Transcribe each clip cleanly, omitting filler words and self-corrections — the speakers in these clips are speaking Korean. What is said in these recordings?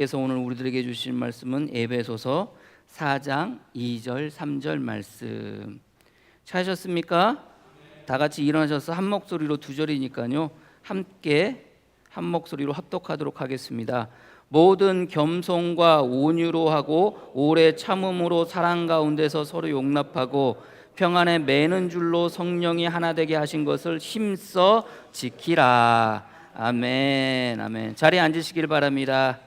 그래서 오늘 우리들에게 주신 말씀은 에베소서 4장 2절 3절 말씀 찾으셨습니까? 다 같이 일어나셔서 한 목소리로 두 절이니까요 함께 한 목소리로 합독하도록 하겠습니다. 모든 겸손과 온유로 하고 오래 참음으로 사랑 가운데서 서로 용납하고 평안에 매는 줄로 성령이 하나 되게 하신 것을 힘써 지키라. 아멘. 아멘. 자리에 앉으시길 바랍니다.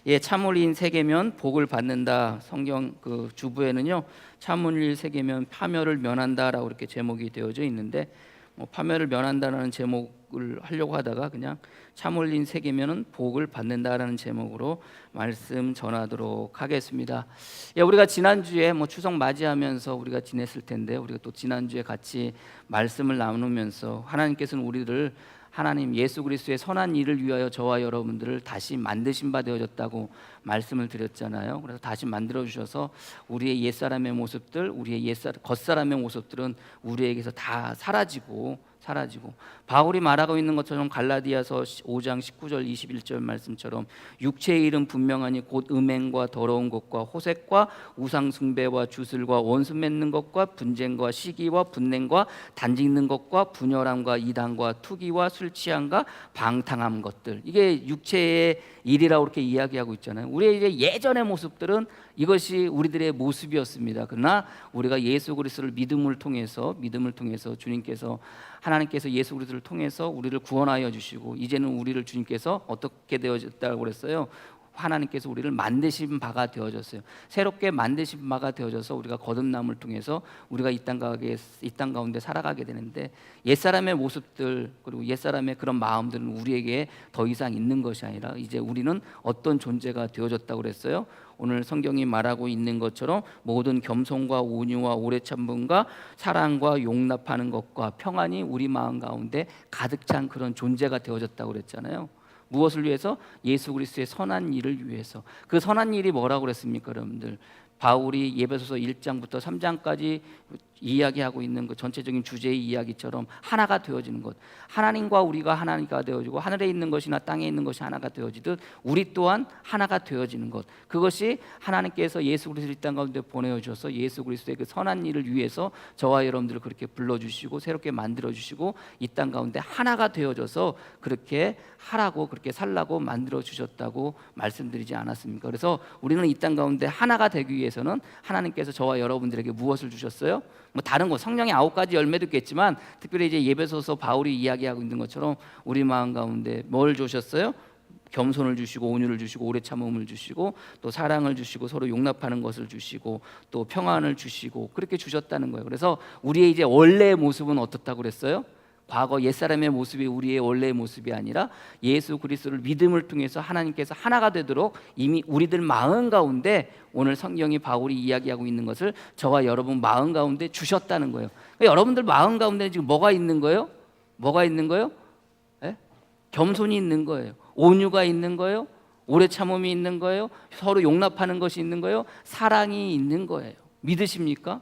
예, 참을인 새기면 복을 받는다. 성경 그 주부에는요 참을인 새기면 파멸을 면한다라고 이렇게 제목이 되어져 있는데 파멸을 면한다라는 제목을 하려고 하다가 그냥 참을인 새기면은 복을 받는다라는 제목으로 말씀 전하도록 하겠습니다. 예, 우리가 지난주에 추석 맞이하면서 우리가 지냈을 텐데 우리가 또 지난주에 같이 말씀을 나누면서 하나님께서는 우리를 하나님 예수 그리스도의 선한 일을 위하여 저와 여러분들을 다시 만드신 바 되어졌다고 말씀을 드렸잖아요. 그래서 다시 만들어 주셔서 우리의 옛사람의 모습들, 우리의 겉사람의 모습들은 우리에게서 다 사라지고 바울이 말하고 있는 것처럼 갈라디아서 5장 19절 21절 말씀처럼 육체의 일은 분명하니 곧 음행과 더러운 것과 호색과 우상 숭배와 주술과 원수 맺는 것과 분쟁과 시기와 분냉과 단짓는 것과 분열함과 이단과 투기와 술 취함과 방탕함 것들, 이게 육체의 일이라고 이렇게 이야기하고 있잖아요. 우리의 이제 예전의 모습들은 이것이 우리들의 모습이었습니다. 그러나 우리가 예수 그리스도를 믿음을 통해서 주님께서 하나님께서 예수 그리스도를 통해서 우리를 구원하여 주시고 이제는 우리를 주님께서 어떻게 되어졌다고 그랬어요? 하나님께서 우리를 만드신 바가 되어졌어요. 새롭게 만드신 바가 되어져서 우리가 거듭남을 통해서 우리가 이 땅 가운데 살아가게 되는데 옛사람의 모습들 그리고 옛사람의 그런 마음들은 우리에게 더 이상 있는 것이 아니라 이제 우리는 어떤 존재가 되어졌다고 그랬어요? 오늘 성경이 말하고 있는 것처럼 모든 겸손과 온유와 오래 참음과 사랑과 용납하는 것과 평안이 우리 마음 가운데 가득 찬 그런 존재가 되어졌다고 그랬잖아요. 무엇을 위해서? 예수 그리스도의 선한 일을 위해서. 그 선한 일이 뭐라고 그랬습니까, 여러분들? 바울이 에베소서 1장부터 3장까지 이야기하고 있는 그 전체적인 주제의 이야기처럼 하나가 되어지는 것, 하나님과 우리가 하나가 되어지고 하늘에 있는 것이나 땅에 있는 것이 하나가 되어지듯 우리 또한 하나가 되어지는 것, 그것이 하나님께서 예수 그리스도를 이 땅 가운데 보내주셔서 예수 그리스도의 그 선한 일을 위해서 저와 여러분들을 그렇게 불러주시고 새롭게 만들어주시고 이 땅 가운데 하나가 되어져서 그렇게 하라고 그렇게 살라고 만들어주셨다고 말씀드리지 않았습니까? 그래서 우리는 이 땅 가운데 하나가 되기 위해서는 하나님께서 저와 여러분들에게 무엇을 주셨어요? 다른 거 성령의 9가지 열매도 있겠지만 특별히 이제 에베소서 바울이 이야기하고 있는 것처럼 우리 마음 가운데 뭘 주셨어요? 겸손을 주시고 온유를 주시고 오래 참음을 주시고 또 사랑을 주시고 서로 용납하는 것을 주시고 또 평안을 주시고 그렇게 주셨다는 거예요. 그래서 우리의 이제 원래의 모습은 어떻다고 그랬어요? 과거 옛사람의 모습이 우리의 원래의 모습이 아니라 예수 그리스도를 믿음을 통해서 하나님께서 하나가 되도록 이미 우리들 마음 가운데 오늘 성경이 바울이 이야기하고 있는 것을 저와 여러분 마음 가운데 주셨다는 거예요. 그러니까 여러분들 마음 가운데 지금 뭐가 있는 거예요? 뭐가 있는 거예요? 예? 겸손이 있는 거예요. 온유가 있는 거예요. 오래 참음이 있는 거예요. 서로 용납하는 것이 있는 거예요. 사랑이 있는 거예요. 믿으십니까?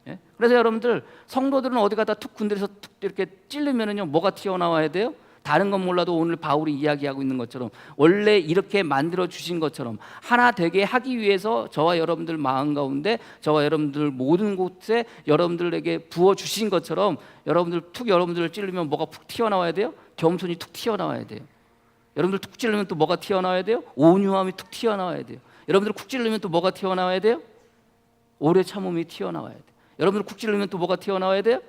예? 그래서 여러분들 성도들은 어디 가다 툭 군대에서 툭 이렇게 찔르면은요 뭐가 튀어나와야 돼요? 다른 건 몰라도 오늘 바울이 이야기하고 있는 것처럼 원래 이렇게 만들어 주신 것처럼 하나 되게 하기 위해서 저와 여러분들 마음 가운데 저와 여러분들 모든 곳에 여러분들에게 부어 주신 것처럼 여러분들을 찔르면 뭐가 푹 튀어나와야 돼요? 겸손이 툭 튀어나와야 돼요. 여러분들 툭 찔르면 또 뭐가 튀어나와야 돼요? 온유함이 툭 튀어나와야 돼요. 여러분들 쿡 찔르면 또 뭐가 튀어나와야 돼요? 오래 참음이 튀어나와야 돼요. 여러분들 쿡 찔르면 또 뭐가 튀어나와야 돼요?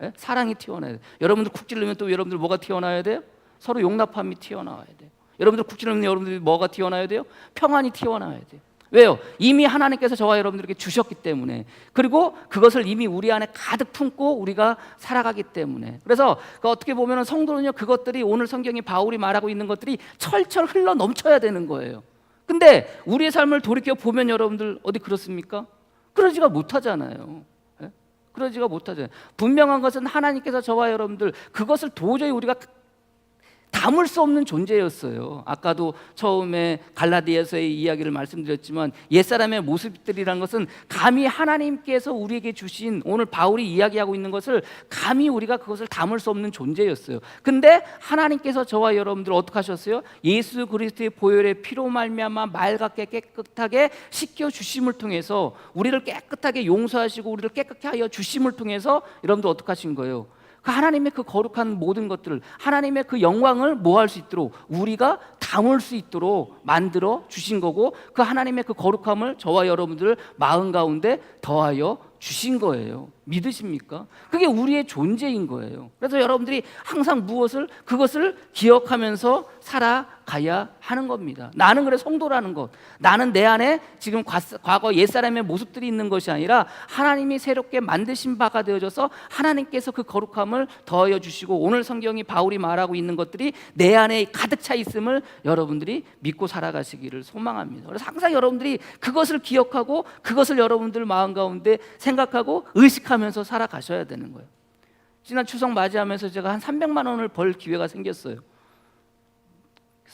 예? 사랑이 튀어나와야 돼요. 여러분들 쿡 찔르면 또 여러분들 뭐가 튀어나와야 돼요? 서로 용납함이 튀어나와야 돼요. 여러분들 쿡 찔르면 여러분들이 뭐가 튀어나와야 돼요? 평안이 튀어나와야 돼요. 왜요? 이미 하나님께서 저와 여러분들에게 주셨기 때문에, 그리고 그것을 이미 우리 안에 가득 품고 우리가 살아가기 때문에. 그래서 어떻게 보면 성도는요 그것들이 오늘 성경이 바울이 말하고 있는 것들이 철철 흘러 넘쳐야 되는 거예요. 근데 우리의 삶을 돌이켜 보면 여러분들 어디 그렇습니까? 그러지가 못하잖아요. 예? 그러지가 못하잖아요. 분명한 것은 하나님께서 저와 여러분들 그것을 도저히 우리가 담을 수 없는 존재였어요. 아까도 처음에 갈라디아서의 이야기를 말씀드렸지만 옛사람의 모습들이라는 것은 감히 하나님께서 우리에게 주신, 오늘 바울이 이야기하고 있는 것을 감히 우리가 그것을 담을 수 없는 존재였어요. 근데 하나님께서 저와 여러분들을 어떻게 하셨어요? 예수 그리스도의 보혈의 피로 말미암아 맑게 깨끗하게 씻겨 주심을 통해서 우리를 깨끗하게 용서하시고 우리를 깨끗게 하여 주심을 통해서 여러분들 어떻게 하신 거예요? 그 하나님의 그 거룩한 모든 것들을, 하나님의 그 영광을 뭐 할 수 있도록, 우리가 담을 수 있도록 만들어 주신 거고, 그 하나님의 그 거룩함을 저와 여러분들 마음 가운데 더하여 주신 거예요. 믿으십니까? 그게 우리의 존재인 거예요. 그래서 여러분들이 항상 그것을 기억하면서 살아가야 하는 겁니다. 나는 그래 성도라는 것, 나는 내 안에 지금 과거 옛사람의 모습들이 있는 것이 아니라 하나님이 새롭게 만드신 바가 되어져서 하나님께서 그 거룩함을 더하여 주시고, 오늘 성경이 바울이 말하고 있는 것들이 내 안에 가득 차 있음을 여러분들이 믿고 살아가시기를 소망합니다. 그래서 항상 여러분들이 그것을 기억하고 그것을 여러분들 마음 가운데 생각하고 의식하면서 살아가셔야 되는 거예요. 지난 추석 맞이하면서 제가 한 300만 원을 벌 기회가 생겼어요.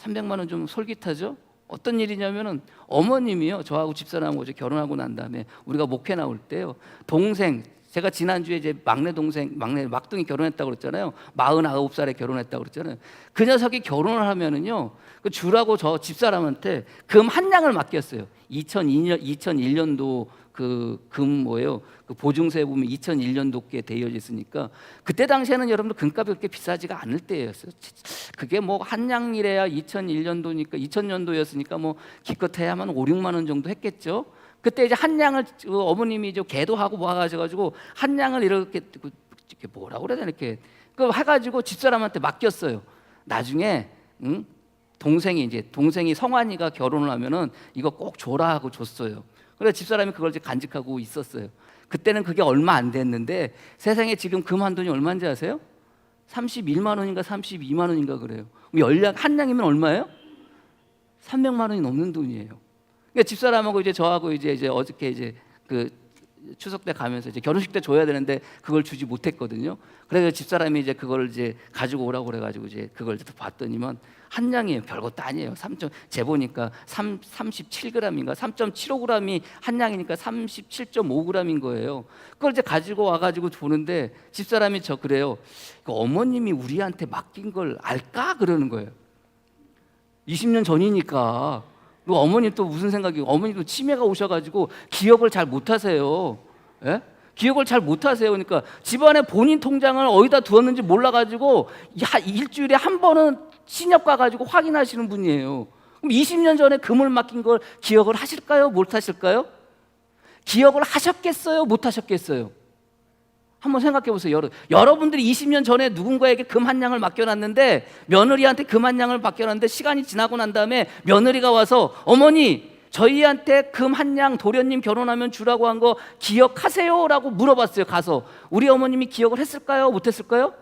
300만 원 좀 솔깃하죠? 어떤 일이냐면은 어머님이요, 저하고 집사람하고 이제 결혼하고 난 다음에 우리가 목회 나올 때요, 동생, 제가 지난주에 이제 막내 막둥이 결혼했다고 그랬잖아요. 49살에 결혼했다고 그랬잖아요. 그 녀석이 결혼을 하면은요, 그 주라고 저 집사람한테 금 한 냥을 맡겼어요. 2001년도 그 금 뭐예요? 그 보증서에 보면 2001년도께 되어져 있으니까, 그때 당시에는 여러분들 금값이 그렇게 비싸지가 않을 때였어요. 그게 뭐 한 냥이래야 2001년도니까 2000년도였으니까 뭐 기껏해야만 5, 6만 원 정도 했겠죠. 그때 이제 한 냥을 어머님이 이제 개도하고 뭐 하셔가지고 한 냥을 이렇게 뭐라고 그래야 되나, 이렇게 그 해가지고 집사람한테 맡겼어요. 나중에 동생이 성환이가 결혼을 하면은 이거 꼭 줘라 하고 줬어요. 그래서 집사람이 그걸 이제 간직하고 있었어요. 그때는 그게 얼마 안 됐는데, 세상에 지금 금 한 돈이 얼마인지 아세요? 31만 원인가 32만 원인가 그래요. 한 냥이면 얼마예요? 300만 원이 넘는 돈이에요. 그러니까 집사람하고 이제 저하고 이제 어저께 이제 그 추석 때 가면서 이제 결혼식 때 줘야 되는데 그걸 주지 못했거든요. 그래서 집사람이 이제 그걸 이제 가지고 오라고 그래가지고 이제 그걸 봤더니만 한 냥이에요. 별것도 아니에요. 재보니까 37g인가 3.75g이 한 냥이니까 37.5g인 거예요. 그걸 이제 가지고 와가지고 보는데 집사람이 그래요. 어머님이 우리한테 맡긴 걸 알까? 그러는 거예요. 20년 전이니까. 어머님 또 무슨 생각이에요? 어머님도 치매가 오셔가지고 기억을 잘 못하세요. 예? 기억을 잘 못하세요. 그러니까 집안에 본인 통장을 어디다 두었는지 몰라가지고 일주일에 한 번은 신협 가가지고 확인하시는 분이에요. 그럼 20년 전에 금을 맡긴 걸 기억을 하실까요? 못 하실까요? 기억을 하셨겠어요? 못 하셨겠어요? 한번 생각해 보세요. 여러분들이 20년 전에 누군가에게 금 한 냥을 맡겨놨는데, 며느리한테 금 한 냥을 맡겨놨는데 시간이 지나고 난 다음에 며느리가 와서 어머니, 저희한테 금 한 냥 도련님 결혼하면 주라고 한 거 기억하세요? 라고 물어봤어요. 가서 우리 어머님이 기억을 했을까요? 못했을까요?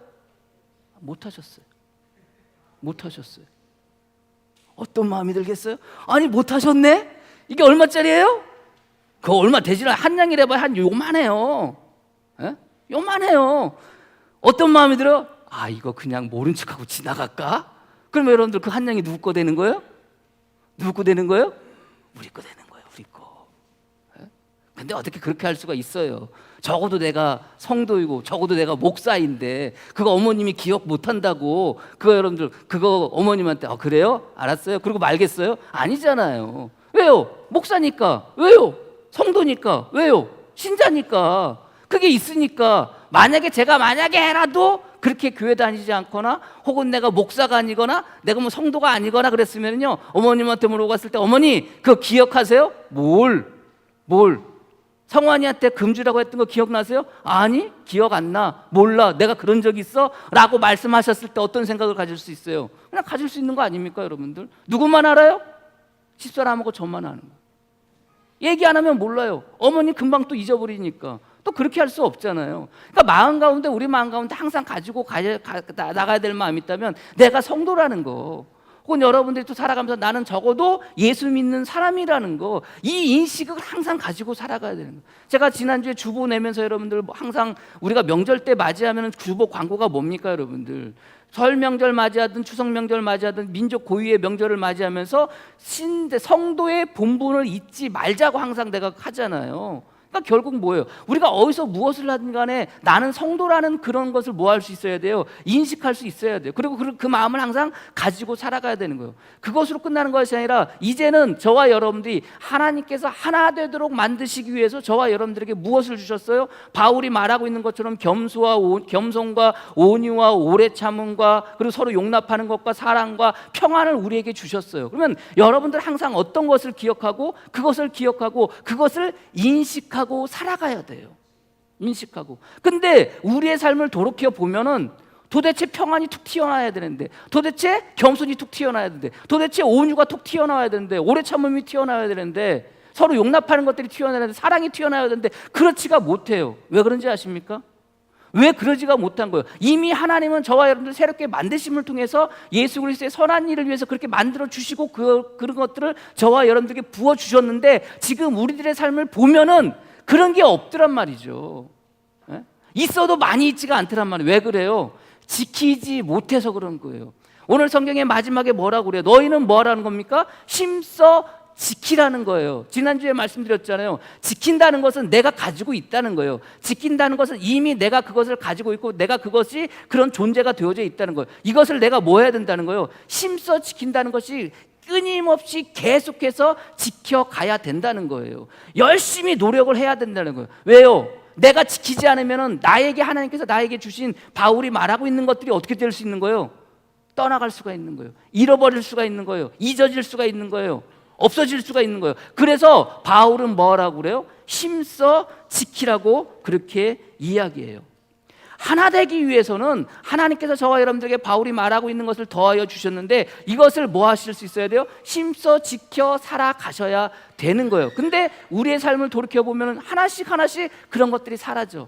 못하셨어요. 못하셨어요. 어떤 마음이 들겠어요? 아니 못하셨네? 이게 얼마짜리예요? 그거 얼마 되지 않아요. 한 냥이래봐야 한 요만해요. 예? 요만해요. 어떤 마음이 들어요? 아, 이거 그냥 모른 척하고 지나갈까? 그러면 여러분들 그 한 냥이 누구 거 되는 거예요? 누구 거 되는 거예요? 우리 거 되는 거예요. 우리 거. 예? 근데 어떻게 그렇게 할 수가 있어요? 적어도 내가 성도이고 적어도 내가 목사인데 그거 어머님이 기억 못한다고 그거 여러분들 그거 어머님한테 그래요? 알았어요? 그리고 말겠어요? 아니잖아요. 왜요? 목사니까. 왜요? 성도니까. 왜요? 신자니까. 그게 있으니까. 제가 만약에 해라도 그렇게 교회 다니지 않거나 혹은 내가 목사가 아니거나 내가 뭐 성도가 아니거나 그랬으면요, 어머님한테 물어봤을 때 어머니 그거 기억하세요? 뭘? 성환이한테 금주라고 했던 거 기억나세요? 아니 기억 안 나. 몰라. 내가 그런 적 있어? 라고 말씀하셨을 때 어떤 생각을 가질 수 있어요? 그냥 가질 수 있는 거 아닙니까 여러분들? 누구만 알아요? 집사람하고 저만 아는 거예요. 얘기 안 하면 몰라요. 어머니 금방 또 잊어버리니까. 또 그렇게 할 수 없잖아요. 그러니까 우리 마음 가운데 항상 가지고 나가야 될 마음이 있다면 내가 성도라는 거, 혹은 여러분들이 또 살아가면서 나는 적어도 예수 믿는 사람이라는 거, 이 인식을 항상 가지고 살아가야 되는 거예요. 제가 지난주에 주보 내면서 여러분들 항상 우리가 명절 때 맞이하면 주보 광고가 뭡니까 여러분들? 설 명절 맞이하든 추석 명절 맞이하든 민족 고유의 명절을 맞이하면서 성도의 본분을 잊지 말자고 항상 내가 하잖아요. 그러니까 결국 뭐예요? 우리가 어디서 무엇을 하든 간에 나는 성도라는 그런 것을 뭐 할 수 있어야 돼요? 인식할 수 있어야 돼요. 그리고 그 마음을 항상 가지고 살아가야 되는 거예요. 그것으로 끝나는 것이 아니라 이제는 저와 여러분들이 하나님께서 하나 되도록 만드시기 위해서 저와 여러분들에게 무엇을 주셨어요? 바울이 말하고 있는 것처럼 겸손과 온유와 오래 참음과 그리고 서로 용납하는 것과 사랑과 평안을 우리에게 주셨어요. 그러면 여러분들 항상 어떤 것을 기억하고 그것을 인식하고 살아가야 돼요. 인식하고. 근데 우리의 삶을 돌이켜 보면은 도대체 평안이 툭 튀어나와야 되는데, 도대체 겸손이 툭 튀어나와야 되는데, 도대체 온유가 툭 튀어나와야 되는데, 오래 참음이 튀어나와야 되는데, 서로 용납하는 것들이 튀어나와야 되는데, 사랑이 튀어나와야 되는데 그렇지가 못해요. 왜 그런지 아십니까? 왜 그러지가 못한 거예요? 이미 하나님은 저와 여러분들 새롭게 만드심을 통해서 예수 그리스도의 선한 일을 위해서 그렇게 만들어 주시고 그런 것들을 저와 여러분들에게 부어 주셨는데 지금 우리들의 삶을 보면은 그런 게 없더란 말이죠. 예? 있어도 많이 있지가 않더란 말이에요. 왜 그래요? 지키지 못해서 그런 거예요. 오늘 성경의 마지막에 뭐라고 그래요? 너희는 뭐라는 겁니까? 힘써 지키라는 거예요. 지난주에 말씀드렸잖아요. 지킨다는 것은 내가 가지고 있다는 거예요. 지킨다는 것은 이미 내가 그것을 가지고 있고 내가 그것이 그런 존재가 되어져 있다는 거예요. 이것을 내가 뭐 해야 된다는 거예요? 힘써 지킨다는 것이 끊임없이 계속해서 지켜가야 된다는 거예요. 열심히 노력을 해야 된다는 거예요. 왜요? 내가 지키지 않으면 나에게 하나님께서 나에게 주신 바울이 말하고 있는 것들이 어떻게 될 수 있는 거예요? 떠나갈 수가 있는 거예요. 잃어버릴 수가 있는 거예요. 잊어질 수가 있는 거예요. 없어질 수가 있는 거예요. 그래서 바울은 뭐라고 그래요? 힘써 지키라고 그렇게 이야기해요. 하나 되기 위해서는 하나님께서 저와 여러분들에게 바울이 말하고 있는 것을 더하여 주셨는데 이것을 뭐 하실 수 있어야 돼요? 힘써 지켜 살아가셔야 되는 거예요. 근데 우리의 삶을 돌이켜보면 하나씩 그런 것들이 사라져.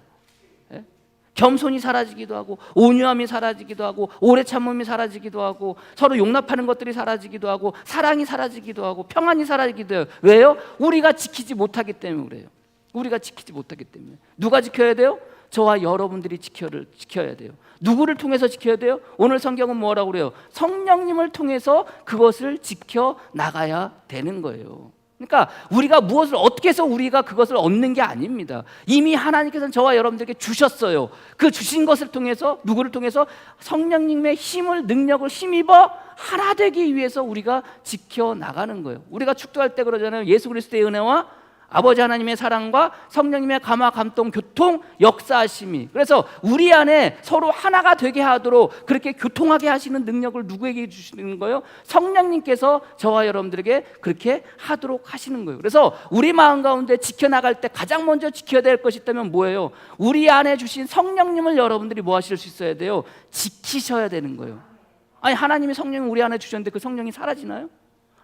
겸손이 사라지기도 하고 온유함이 사라지기도 하고 오래 참음이 사라지기도 하고 서로 용납하는 것들이 사라지기도 하고 사랑이 사라지기도 하고 평안이 사라지기도 해요. 왜요? 우리가 지키지 못하기 때문에 그래요. 우리가 지키지 못하기 때문에. 누가 지켜야 돼요? 저와 여러분들이 지켜야 돼요. 누구를 통해서 지켜야 돼요? 오늘 성경은 뭐라고 그래요? 성령님을 통해서 그것을 지켜나가야 되는 거예요. 그러니까 우리가 무엇을 어떻게 해서 우리가 그것을 얻는 게 아닙니다. 이미 하나님께서는 저와 여러분들에게 주셨어요. 그 주신 것을 통해서 누구를 통해서 성령님의 힘을 능력을 힘입어 하나 되기 위해서 우리가 지켜나가는 거예요. 우리가 축도할 때 그러잖아요. 예수 그리스도의 은혜와 아버지 하나님의 사랑과 성령님의 감화, 감동, 교통, 역사하심이. 그래서 우리 안에 서로 하나가 되게 하도록 그렇게 교통하게 하시는 능력을 누구에게 주시는 거예요? 성령님께서 저와 여러분들에게 그렇게 하도록 하시는 거예요. 그래서 우리 마음 가운데 지켜나갈 때 가장 먼저 지켜야 될 것이 있다면 뭐예요? 우리 안에 주신 성령님을 여러분들이 뭐 하실 수 있어야 돼요? 지키셔야 되는 거예요. 아니 하나님이 성령을 우리 안에 주셨는데 그 성령이 사라지나요?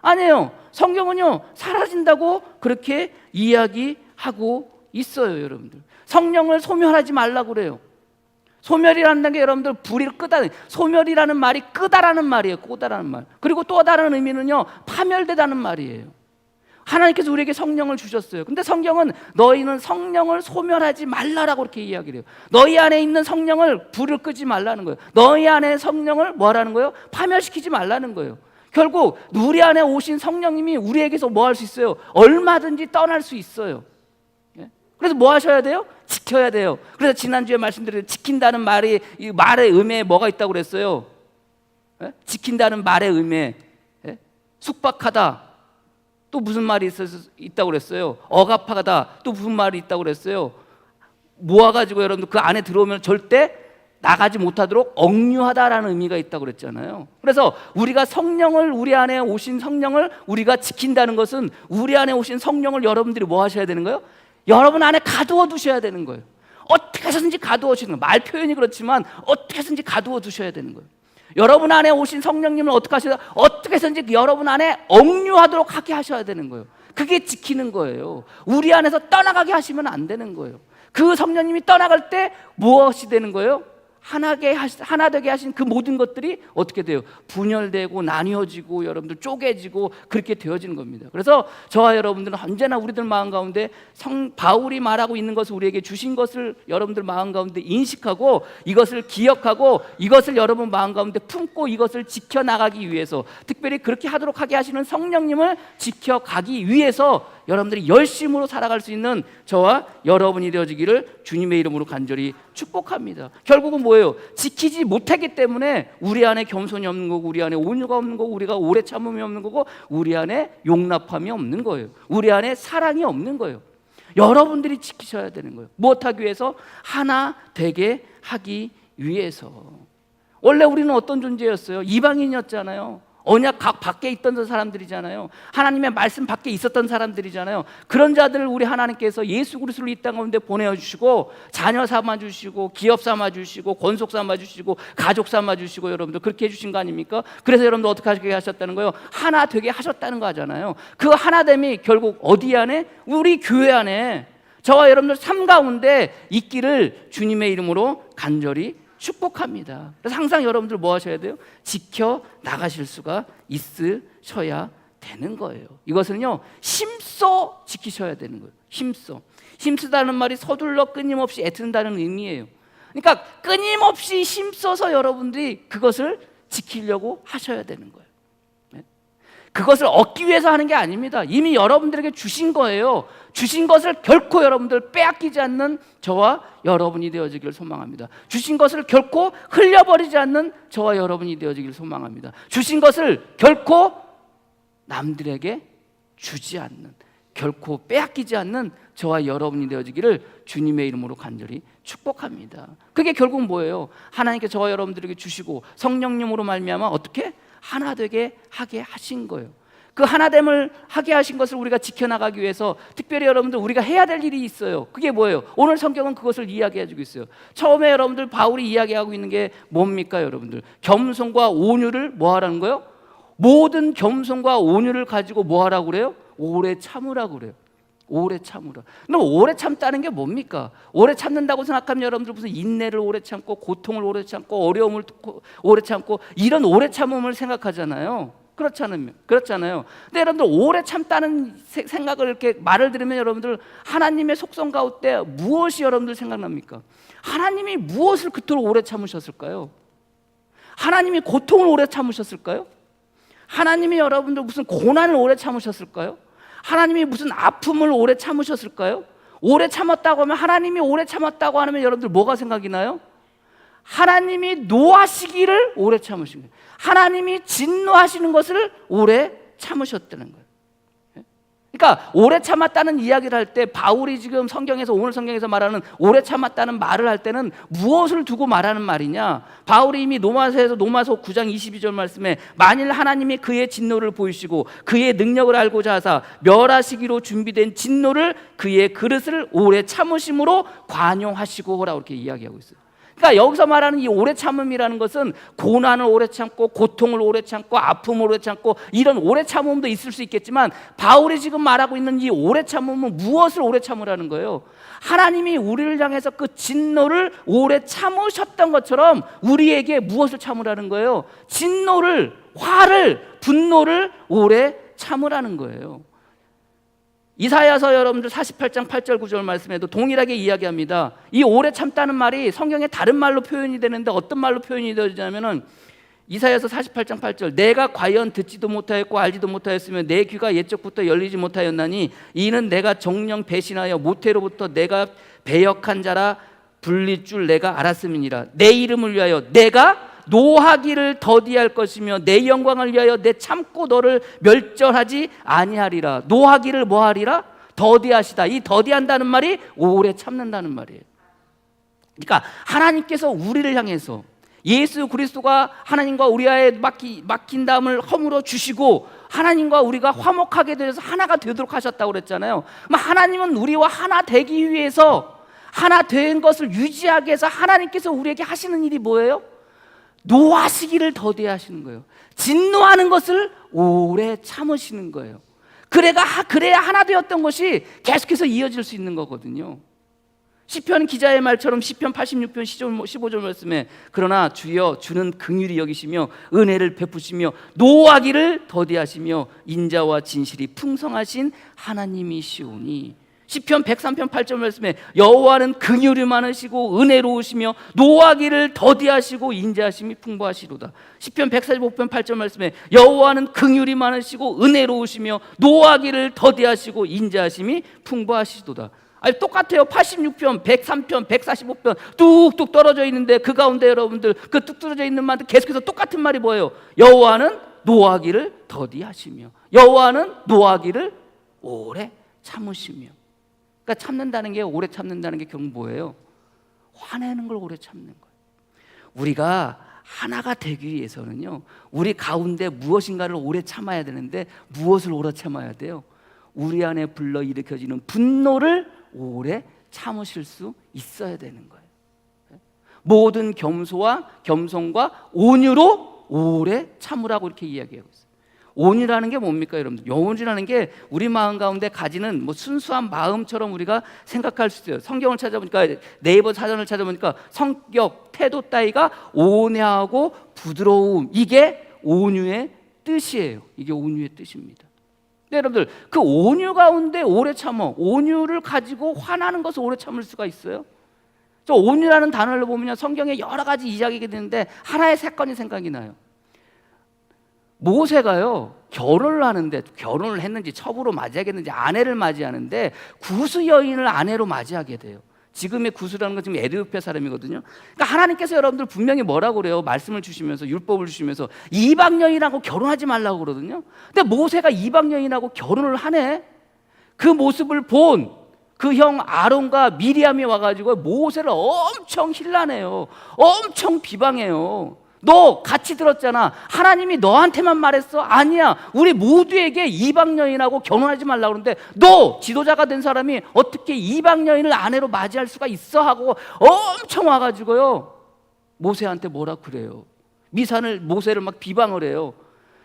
아니에요. 성경은요 사라진다고 그렇게 이야기하고 있어요. 여러분들 성령을 소멸하지 말라고 그래요. 소멸이라는 게 여러분들 불을 끄다, 소멸이라는 말이 끄다라는 말이에요. 끄다라는 말. 그리고 또 다른 의미는요 파멸되다는 말이에요. 하나님께서 우리에게 성령을 주셨어요. 근데 성경은 너희는 성령을 소멸하지 말라라고 그렇게 이야기를 해요. 너희 안에 있는 성령을 불을 끄지 말라는 거예요. 너희 안에 성령을 뭐라는 거예요? 파멸시키지 말라는 거예요. 결국 우리 안에 오신 성령님이 우리에게서 뭐 할 수 있어요? 얼마든지 떠날 수 있어요. 그래서 뭐 하셔야 돼요? 지켜야 돼요. 그래서 지난주에 말씀드린 지킨다는 말이 이 말의 의미에 뭐가 있다고 그랬어요? 지킨다는 말의 의미에 숙박하다 또 무슨 말이 있다고 그랬어요? 억압하다 또 무슨 말이 있다고 그랬어요? 모아가지고 여러분들 그 안에 들어오면 절대 나가지 못하도록 억류하다라는 의미가 있다고 그랬잖아요. 그래서 우리가 성령을 우리 안에 오신 성령을 우리가 지킨다는 것은 우리 안에 오신 성령을 여러분들이 뭐 하셔야 되는 거예요? 여러분 안에 가두어 두셔야 되는 거예요. 어떻게 해서든지 가두어 두시는 거예요. 말 표현이 그렇지만 어떻게 해서든지 가두어 두셔야 되는 거예요. 여러분 안에 오신 성령님을 어떻게 하셔야 돼요? 어떻게 해서든지 여러분 안에 억류하도록 하게 하셔야 되는 거예요. 그게 지키는 거예요. 우리 안에서 떠나가게 하시면 안 되는 거예요. 그 성령님이 떠나갈 때 무엇이 되는 거예요? 하나 되게 하신 그 모든 것들이 어떻게 돼요? 분열되고 나뉘어지고 여러분들 쪼개지고 그렇게 되어지는 겁니다. 그래서 저와 여러분들은 언제나 우리들 마음 가운데 바울이 말하고 있는 것을, 우리에게 주신 것을 여러분들 마음 가운데 인식하고 이것을 기억하고 이것을 여러분 마음 가운데 품고 이것을 지켜나가기 위해서, 특별히 그렇게 하도록 하게 하시는 성령님을 지켜가기 위해서 여러분들이 열심으로 살아갈 수 있는 저와 여러분이 되어지기를 주님의 이름으로 간절히 축복합니다. 결국은 뭐예요? 지키지 못하기 때문에 우리 안에 겸손이 없는 거고, 우리 안에 온유가 없는 거고, 우리가 오래 참음이 없는 거고, 우리 안에 용납함이 없는 거예요. 우리 안에 사랑이 없는 거예요. 여러분들이 지키셔야 되는 거예요. 무엇하기 위해서? 하나 되게 하기 위해서. 원래 우리는 어떤 존재였어요? 이방인이었잖아요. 언약 밖에 있던 사람들이잖아요. 하나님의 말씀 밖에 있었던 사람들이잖아요. 그런 자들을 우리 하나님께서 예수 그리스도를 이 땅 가운데 보내주시고 자녀 삼아주시고 기업 삼아주시고 권속 삼아주시고 가족 삼아주시고 여러분들 그렇게 해주신 거 아닙니까? 그래서 여러분들 어떻게 하게 하셨다는 거예요? 하나 되게 하셨다는 거잖아요. 그 하나됨이 결국 어디 안에? 우리 교회 안에 저와 여러분들 삶 가운데 있기를 주님의 이름으로 간절히 축복합니다. 그래서 항상 여러분들 뭐 하셔야 돼요? 지켜 나가실 수가 있으셔야 되는 거예요. 이것은요, 힘써 지키셔야 되는 거예요. 힘쓰다는 말이 서둘러 끊임없이 애쓴다는 의미예요. 그러니까 끊임없이 힘써서 여러분들이 그것을 지키려고 하셔야 되는 거예요. 그것을 얻기 위해서 하는 게 아닙니다. 이미 여러분들에게 주신 거예요. 주신 것을 결코 여러분들 빼앗기지 않는 저와 여러분이 되어지기를 소망합니다. 주신 것을 결코 흘려버리지 않는 저와 여러분이 되어지기를 소망합니다. 주신 것을 결코 남들에게 주지 않는, 결코 빼앗기지 않는 저와 여러분이 되어지기를 주님의 이름으로 간절히 축복합니다. 그게 결국 뭐예요? 하나님께 저와 여러분들에게 주시고 성령님으로 말미암아 어떻게? 하나 되게 하게 하신 거예요. 그 하나됨을 하게 하신 것을 우리가 지켜나가기 위해서 특별히 여러분들 우리가 해야 될 일이 있어요. 그게 뭐예요? 오늘 성경은 그것을 이야기해주고 있어요. 처음에 여러분들 바울이 이야기하고 있는 게 뭡니까? 여러분들 겸손과 온유를 뭐 하라는 거예요? 모든 겸손과 온유를 가지고 뭐 하라고 그래요? 오래 참으라고 그래요. 오래 참으라. 그럼 오래 참다는 게 뭡니까? 오래 참는다고 생각하면 여러분들 무슨 인내를 오래 참고 고통을 오래 참고 어려움을 오래 참고 이런 오래 참음을 생각하잖아요. 그렇잖아요. 근데 여러분들 오래 참다는 생각을 이렇게 말을 들으면 여러분들 하나님의 속성 가운데 무엇이 여러분들 생각납니까? 하나님이 무엇을 그토록 오래 참으셨을까요? 하나님이 고통을 오래 참으셨을까요? 하나님이 여러분들 무슨 고난을 오래 참으셨을까요? 하나님이 무슨 아픔을 오래 참으셨을까요? 오래 참았다고 하면, 하나님이 오래 참았다고 하면 여러분들 뭐가 생각이 나요? 하나님이 노하시기를 오래 참으신 거예요. 하나님이 진노하시는 것을 오래 참으셨다는 거예요. 그러니까 오래 참았다는 이야기를 할 때 바울이 지금 성경에서, 오늘 성경에서 말하는 오래 참았다는 말을 할 때는 무엇을 두고 말하는 말이냐? 바울이 이미 로마서 9장 22절 말씀에 만일 하나님이 그의 진노를 보이시고 그의 능력을 알고자 하사 멸하시기로 준비된 진노를 그의 그릇을 오래 참으심으로 관용하시고라고 이렇게 이야기하고 있어요. 그러니까 여기서 말하는 이 오래 참음이라는 것은 고난을 오래 참고 고통을 오래 참고 아픔을 오래 참고 이런 오래 참음도 있을 수 있겠지만, 바울이 지금 말하고 있는 이 오래 참음은 무엇을 오래 참으라는 거예요? 하나님이 우리를 향해서 그 진노를 오래 참으셨던 것처럼 우리에게 무엇을 참으라는 거예요? 진노를, 화를, 분노를 오래 참으라는 거예요. 이사야서 여러분들 48장 8절 9절 말씀에도 동일하게 이야기합니다. 이 오래 참다는 말이 성경에 다른 말로 표현이 되는데 어떤 말로 표현이 되냐면은 이사야서 48장 8절 내가 과연 듣지도 못하였고 알지도 못하였으며 내 귀가 옛적부터 열리지 못하였나니 이는 내가 정령 배신하여 모태로부터 내가 배역한 자라 불릴 줄 내가 알았음이니라. 내 이름을 위하여 내가 노하기를 더디할 것이며 내 영광을 위하여 내 참고 너를 멸절하지 아니하리라. 노하기를 뭐하리라? 더디하시다. 이 더디한다는 말이 오래 참는다는 말이에요. 그러니까 하나님께서 우리를 향해서 예수 그리스도가 하나님과 우리와의 막힌 담을 허물어 주시고 하나님과 우리가 화목하게 되어서 하나가 되도록 하셨다고 그랬잖아요. 그럼 하나님은 우리와 하나 되기 위해서, 하나 된 것을 유지하기 위해서 하나님께서 우리에게 하시는 일이 뭐예요? 노하시기를 더디게 하시는 거예요. 진노하는 것을 오래 참으시는 거예요. 그래야 하나 되었던 것이 계속해서 이어질 수 있는 거거든요. 시편 기자의 말처럼 시편 86편 15절 말씀에 그러나 주여 주는 긍휼히 여기시며 은혜를 베푸시며 노하기를 더디하시며 인자와 진실이 풍성하신 하나님이시오니 시편 103편 8절 말씀에 여호와는 긍휼이 많으시고 은혜로우시며 노하기를 더디하시고 인자하심이 풍부하시로다. 시편 145편 8절 말씀에 여호와는 긍휼이 많으시고 은혜로우시며 노하기를 더디하시고 인자하심이 풍부하시도다. 아니 똑같아요. 86편, 103편, 145편 뚝뚝 떨어져 있는데 그 가운데 여러분들 그 뚝 떨어져 있는 말들 계속해서 똑같은 말이 뭐예요? 여호와는 노하기를 더디하시며 여호와는 노하기를 오래 참으시며. 그러니까 참는다는 게, 오래 참는다는 게 결국 뭐예요? 화내는 걸 오래 참는 거예요. 우리가 하나가 되기 위해서는요, 우리 가운데 무엇인가를 오래 참아야 되는데 무엇을 오래 참아야 돼요? 우리 안에 불러일으켜지는 분노를 오래 참으실 수 있어야 되는 거예요. 모든 겸손과 온유로 오래 참으라고 이렇게 이야기하고 있어요. 온유라는 게 뭡니까, 여러분들? 온유라는 게 우리 마음 가운데 가지는 뭐 순수한 마음처럼 우리가 생각할 수 있어요. 성경을 찾아보니까, 네이버 사전을 찾아보니까 성격, 태도 따위가 온유하고 부드러움, 이게 온유의 뜻이에요. 이게 온유의 뜻입니다. 네, 여러분들 그 온유 가운데 오래 참어, 온유를 가지고 화나는 것을 오래 참을 수가 있어요? 저 온유라는 단어를 보면 성경에 여러 가지 이야기가 되는데 하나의 사건이 생각이 나요. 모세가요, 결혼을 하는데, 결혼을 했는지 첩으로 맞이하겠는지 아내를 맞이하는데 구스 여인을 아내로 맞이하게 돼요. 지금의 구스라는 건 지금 에티오피아 사람이거든요. 그러니까 하나님께서 여러분들 분명히 뭐라고 그래요? 말씀을 주시면서, 율법을 주시면서 이방 여인하고 결혼하지 말라고 그러거든요. 근데 모세가 이방 여인하고 결혼을 하네. 그 모습을 본 그 형 아론과 미리암이 와가지고 모세를 엄청 힐난해요. 엄청 비방해요. 너 같이 들었잖아. 하나님이 너한테만 말했어? 아니야. 우리 모두에게 이방 여인하고 결혼하지 말라고 그러는데 너 지도자가 된 사람이 어떻게 이방 여인을 아내로 맞이할 수가 있어? 하고 엄청 와가지고요, 모세한테 뭐라 그래요. 모세를 막 비방을 해요.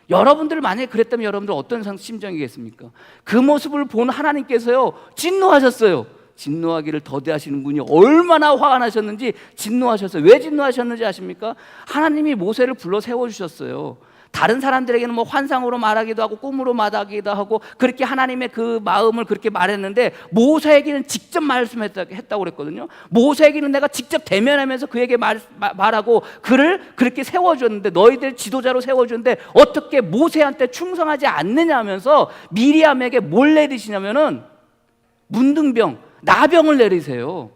여러분들 만약에 그랬다면 여러분들 어떤 심정이겠습니까? 그 모습을 본 하나님께서요, 진노하셨어요. 진노하기를 더디하시는 분이 얼마나 화가 나셨는지 진노하셨어요. 왜 진노하셨는지 아십니까? 하나님이 모세를 불러 세워주셨어요. 다른 사람들에게는 뭐 환상으로 말하기도 하고 꿈으로 말하기도 하고 그렇게 하나님의 그 마음을 그렇게 말했는데 모세에게는 직접 말씀했다고 그랬거든요. 모세에게는 내가 직접 대면하면서 그에게 말하고 그를 그렇게 세워줬는데, 너희들 지도자로 세워줬는데 어떻게 모세한테 충성하지 않느냐 하면서 미리암에게 뭘 내리시냐면은 문둥병, 나병을 내리세요.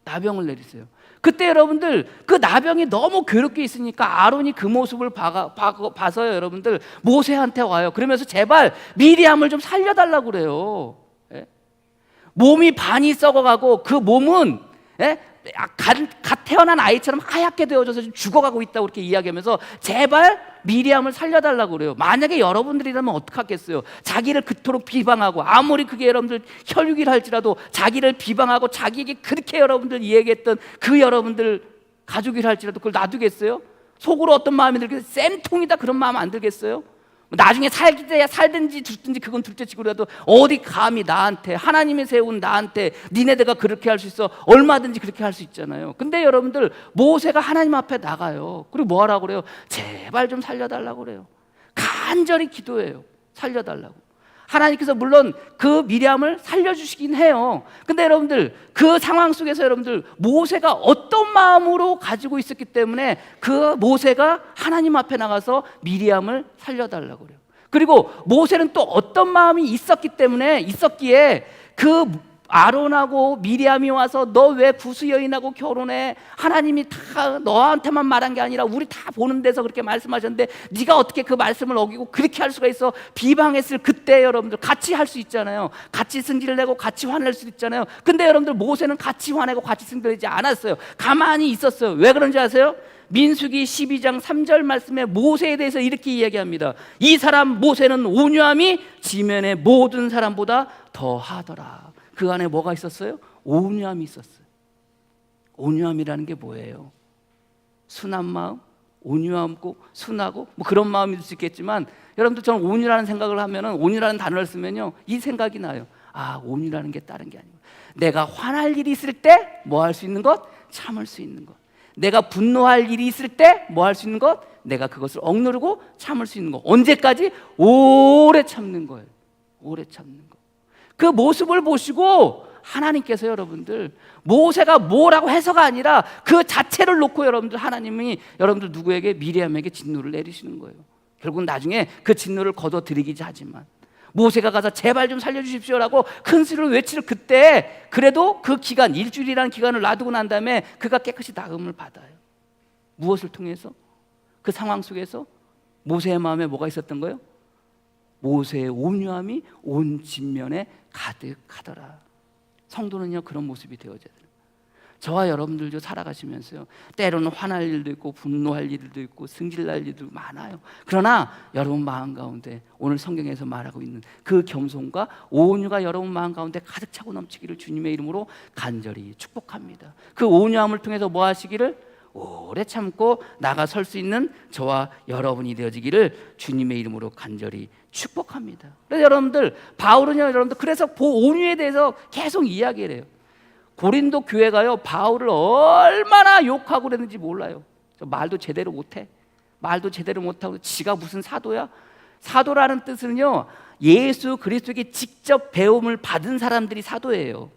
나병을 내리세요. 그때 여러분들 그 나병이 너무 괴롭게 있으니까 아론이 그 모습을 봐서요, 여러분들 모세한테 와요. 그러면서 제발 미리암을 좀 살려달라고 그래요. 예? 몸이 반이 썩어가고 그 몸은, 예? 갓 태어난 아이처럼 하얗게 되어져서 죽어가고 있다고 그렇게 이야기하면서 제발 미리암을 살려달라고 그래요. 만약에 여러분들이라면 어떡하겠어요? 자기를 그토록 비방하고, 아무리 그게 여러분들 혈육이라 할지라도 자기를 비방하고 자기에게 그렇게 여러분들 이야기했던 그 여러분들 가족이라 할지라도 그걸 놔두겠어요? 속으로 어떤 마음이 들겠어요? 쌤통이다 그런 마음 안 들겠어요? 나중에 살든지 죽든지 그건 둘째치고라도 어디 감히 나한테, 하나님이 세운 나한테 니네들가 그렇게 할 수 있어? 얼마든지 그렇게 할 수 있잖아요. 근데 여러분들 모세가 하나님 앞에 나가요. 그리고 뭐 하라고 그래요? 제발 좀 살려달라고 그래요. 간절히 기도해요. 살려달라고. 하나님께서 물론 그 미리암을 살려주시긴 해요. 근데 여러분들 그 상황 속에서 여러분들 모세가 어떤 마음으로 가지고 있었기 때문에 그 모세가 하나님 앞에 나가서 미리암을 살려달라고 그래요. 그리고 모세는 또 어떤 마음이 있었기에 그 아론하고 미리암이 와서 너 왜 구스 여인하고 결혼해? 하나님이 다 너한테만 말한 게 아니라 우리 다 보는 데서 그렇게 말씀하셨는데 네가 어떻게 그 말씀을 어기고 그렇게 할 수가 있어? 비방했을 그때 여러분들 같이 할 수 있잖아요. 같이 승질을 내고 같이 화낼 수 있잖아요. 근데 여러분들 모세는 같이 화내고 같이 승질내지 않았어요. 가만히 있었어요. 왜 그런지 아세요? 민수기 12장 3절 말씀에 모세에 대해서 이렇게 이야기합니다. 이 사람 모세는 온유함이 지면의 모든 사람보다 더하더라. 그 안에 뭐가 있었어요? 온유함이 있었어요. 온유함이라는 게 뭐예요? 순한 마음, 온유하고 순하고 뭐 그런 마음일 수 있겠지만 여러분들 저는 온유라는 생각을 하면은, 온유라는 단어를 쓰면요 이 생각이 나요. 온유라는 게 다른 게 아니고 내가 화날 일이 있을 때 뭐 할 수 있는 것? 참을 수 있는 것. 내가 분노할 일이 있을 때 뭐 할 수 있는 것? 내가 그것을 억누르고 참을 수 있는 것. 언제까지? 오래 참는 거예요. 오래 참는 것. 그 모습을 보시고 하나님께서 여러분들 모세가 뭐라고 해서가 아니라 그 자체를 놓고 여러분들 하나님이 여러분들 누구에게 미리암에게 진노를 내리시는 거예요. 결국 나중에 그 진노를 거둬들이기도 하지만 모세가 가서 제발 좀 살려주십시오라고 큰 소리를 외칠 그때 그래도 그 기간 일주일이라는 기간을 놔두고 난 다음에 그가 깨끗이 나음을 받아요. 무엇을 통해서? 그 상황 속에서 모세의 마음에 뭐가 있었던 거예요? 모세의 온유함이 온 진면에 가득하더라. 성도는요 그런 모습이 되어져야 돼요. 저와 여러분들도 살아가시면서요 때로는 화날 일도 있고 분노할 일도 있고 승질날 일도 많아요. 그러나 여러분 마음 가운데 오늘 성경에서 말하고 있는 그 겸손과 온유가 여러분 마음 가운데 가득 차고 넘치기를 주님의 이름으로 간절히 축복합니다. 그 온유함을 통해서 뭐 하시기를? 오래 참고 나가설 수 있는 저와 여러분이 되어지기를 주님의 이름으로 간절히 축복합니다. 그래서 여러분들 바울은요 여러분들 그래서 온유에 대해서 계속 이야기를 해요. 고린도 교회가요 바울을 얼마나 욕하고 그랬는지 몰라요. 말도 제대로 못해. 말도 제대로 못하고 지가 무슨 사도야? 사도라는 뜻은요 예수 그리스도에게 직접 배움을 받은 사람들이 사도예요.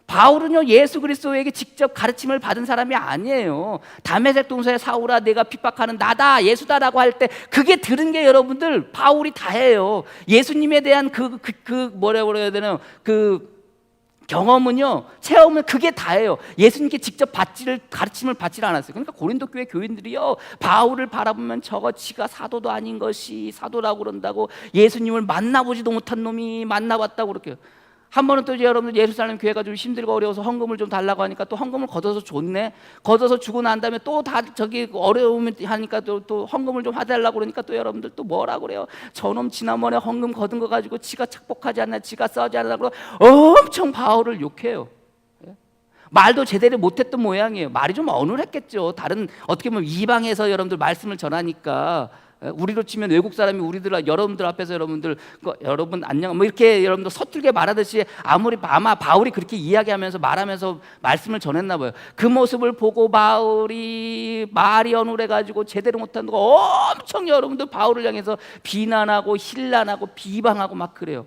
바울은요 예수 그리스도에게 직접 가르침을 받은 사람이 아니에요. 다메섹 동서의 사울아 내가 핍박하는 나다 예수다라고 할 때 그게 들은 게 여러분들 바울이 다예요. 예수님에 대한 뭐라고 해야 되나요? 그 경험은요 체험은 그게 다예요. 예수님께 직접 가르침을 받지를 않았어요. 그러니까 고린도 교회 교인들이요 바울을 바라보면 저거 지가 사도도 아닌 것이 사도라고 그런다고 예수님을 만나보지도 못한 놈이 만나봤다고 그렇게. 한 번은 또 여러분들 예루살렘 교회가 좀 힘들고 어려워서 헌금을 좀 달라고 하니까 또 헌금을 걷어서 줬네. 걷어서 주고 난 다음에 또 다 저기 어려우면 하니까 또 헌금을 좀 해달라고 그러니까 또 여러분들 또 뭐라고 그래요? 저놈 지난번에 헌금 거둔 거 가지고 지가 착복하지 않나 지가 써지 않으라고 엄청 바울을 욕해요. 말도 제대로 못했던 모양이에요. 말이 좀 어눌했겠죠. 다른 어떻게 보면 이방에서 여러분들 말씀을 전하니까 우리로 치면 외국 사람이 여러분들 앞에서 여러분들 여러분 안녕 뭐 이렇게 여러분들 서툴게 말하듯이 아마 바울이 그렇게 이야기하면서 말하면서 말씀을 전했나 봐요. 그 모습을 보고 바울이 말이 어눌해가지고 제대로 못하는 거 엄청 여러분들 바울을 향해서 비난하고 힐난하고 비방하고 막 그래요.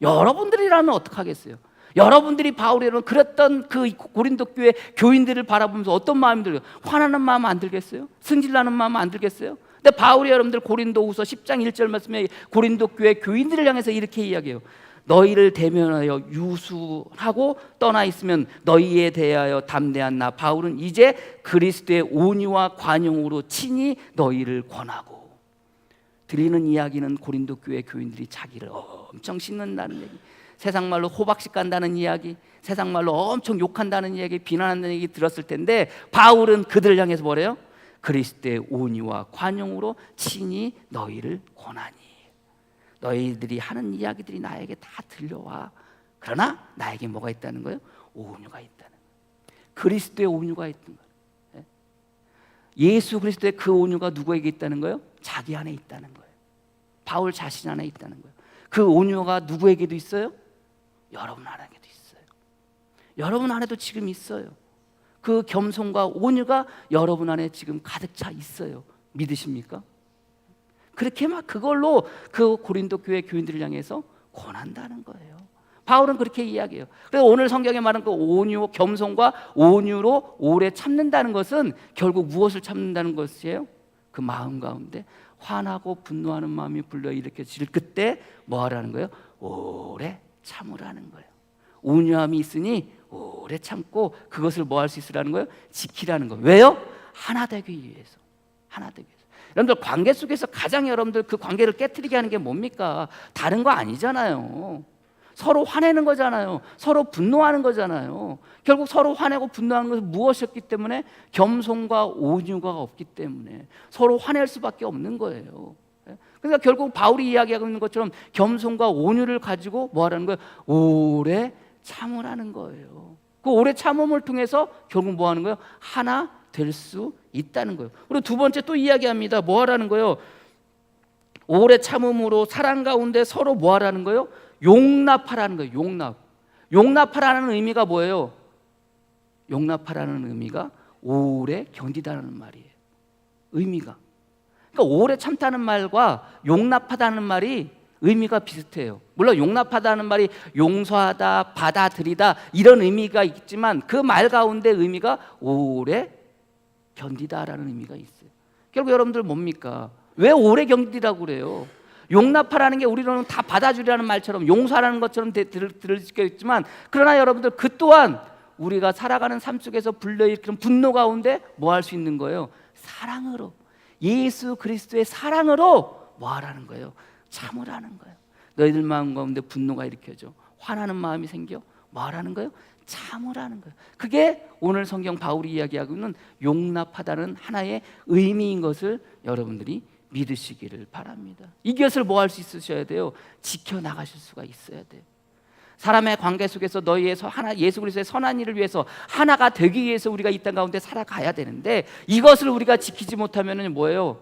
여러분들이라면 어떡하겠어요? 여러분들이 바울이라면 그랬던 그 고린도 교회 교인들을 바라보면서 어떤 마음이 들어요? 화나는 마음 안 들겠어요? 승질나는 마음 안 들겠어요? 근데 바울이 여러분들 고린도후서 10장 1절 말씀에 고린도 교회 교인들을 향해서 이렇게 이야기해요. 너희를 대면하여 유수하고 떠나 있으면 너희에 대하여 담대한 나 바울은 이제 그리스도의 온유와 관용으로 친히 너희를 권하고. 들리는 이야기는 고린도 교회 교인들이 자기를 엄청 씻는다는 얘기, 세상 말로 호박씨 깐다는 이야기, 세상 말로 엄청 욕한다는 이야기, 비난한다는 얘기 들었을 텐데 바울은 그들을 향해서 뭐래요? 그리스도의 온유와 관용으로 친히 너희를 권하니. 너희들이 하는 이야기들이 나에게 다 들려와. 그러나 나에게 뭐가 있다는 거예요? 온유가 있다는 거예요. 그리스도의 온유가 있다는 거예요. 예수 그리스도의 그 온유가 누구에게 있다는 거예요? 자기 안에 있다는 거예요. 바울 자신 안에 있다는 거예요. 그 온유가 누구에게도 있어요? 여러분 안에도 있어요. 여러분 안에도 지금 있어요. 그 겸손과 온유가 여러분 안에 지금 가득 차 있어요. 믿으십니까? 그렇게 막 그걸로 그 고린도 교회 교인들을 향해서 권한다는 거예요. 바울은 그렇게 이야기해요. 그래서 오늘 성경에 말하는 그 온유, 겸손과 온유로 오래 참는다는 것은 결국 무엇을 참는다는 것이에요? 그 마음 가운데 화나고 분노하는 마음이 불러일으켜질 그때 뭐 하라는 거예요? 오래 참으라는 거예요. 온유함이 있으니 오래 참고 그것을 뭐 할 수 있으라는 거예요? 지키라는 거예요. 왜요? 하나 되기 위해서. 하나 되기 위해서. 여러분들 관계 속에서 가장 여러분들 그 관계를 깨트리게 하는 게 뭡니까? 다른 거 아니잖아요. 서로 화내는 거잖아요. 서로 분노하는 거잖아요. 결국 서로 화내고 분노하는 것은 무엇이었기 때문에? 겸손과 온유가 없기 때문에 서로 화낼 수밖에 없는 거예요. 그러니까 결국 바울이 이야기하고 있는 것처럼 겸손과 온유를 가지고 뭐 하라는 거예요? 오래 참으라는 거예요. 그 오래 참음을 통해서 결국 뭐 하는 거예요? 하나 될 수 있다는 거예요. 그리고 두 번째 또 이야기합니다. 뭐 하라는 거예요? 오래 참음으로 사랑 가운데 서로 뭐 하라는 거예요? 용납하라는 거예요. 용납하라는 의미가 뭐예요? 용납하라는 의미가 오래 견디다라는 말이에요. 의미가. 그러니까 오래 참다는 말과 용납하다는 말이 의미가 비슷해요. 물론 용납하다는 말이 용서하다, 받아들이다 이런 의미가 있지만 그 말 가운데 의미가 오래 견디다라는 의미가 있어요. 결국 여러분들 뭡니까? 왜 오래 견디라고 그래요? 용납하라는 게 우리로는 다 받아주려는 말처럼 용서하라는 것처럼 들을 수 있겠지만, 그러나 여러분들 그 또한 우리가 살아가는 삶 속에서 불러일으키는 분노 가운데 뭐 할 수 있는 거예요? 사랑으로, 예수 그리스도의 사랑으로 뭐 하라는 거예요? 참으라는 거예요. 너희들 마음 가운데 분노가 일으켜져 화나는 마음이 생겨 뭐 하라는 거예요? 참으라는 거예요. 그게 오늘 성경 바울이 이야기하고 있는 용납하다는 하나의 의미인 것을 여러분들이 믿으시기를 바랍니다. 이것을 뭐 할 수 있으셔야 돼요? 지켜나가실 수가 있어야 돼요. 사람의 관계 속에서 너희에서 하나, 예수 그리스도의 선한 일을 위해서 하나가 되기 위해서 우리가 이 땅 가운데 살아가야 되는데, 이것을 우리가 지키지 못하면 뭐예요?